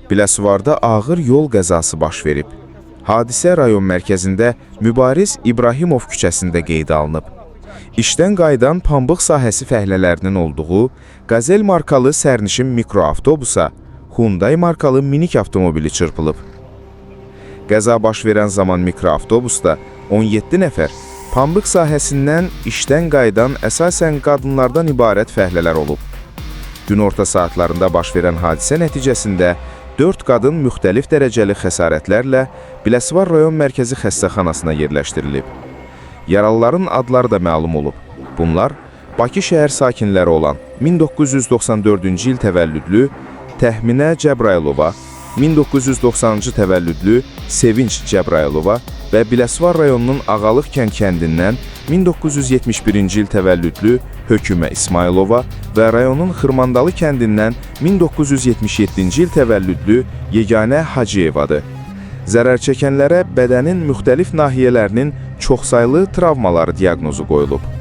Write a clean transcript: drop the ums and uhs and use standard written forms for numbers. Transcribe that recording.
Biləsuvarda ağır yol qəzası baş verib. Hadisə rayon mərkəzində Mübariz İbrahimov küçəsində qeydə alınıb. İşdən qayıdan pambıq sahəsi fəhlələrinin olduğu Qazel markalı sərnişin mikroavtobusa Hyundai markalı minik avtomobili çırpılıb. Qəza baş verən zaman mikroavtobusda 17 nəfər pambıq sahəsindən işdən qayıdan əsasən qadınlardan ibarət fəhlələr olub. Günorta saatlarında baş verən hadisə nəticəsində 4 qadın müxtəlif dərəcəli xəsarətlərlə Biləsuvar rayon mərkəzi xəstəxanasına yerləşdirilib. Yaralıların adları da məlum olub. Bunlar Bakı şəhər sakinləri olan 1994-cü il təvəllüdlü Təxminə Cəbrailova, 1990-cı təvəllüdlü Sevinç Cəbrailova və Biləsuvar rayonunun Ağalıq kəndindən 1971-ci il təvəllüdlü Hökümə İsmailova və rayonun Xırmandalı kəndindən 1977-ci il təvəllüdlü Yeganə Hacıyevadır. Zərər çəkənlərə bədənin müxtəlif nahiyələrinin çoxsaylı travmaları diaqnozu qoyulub.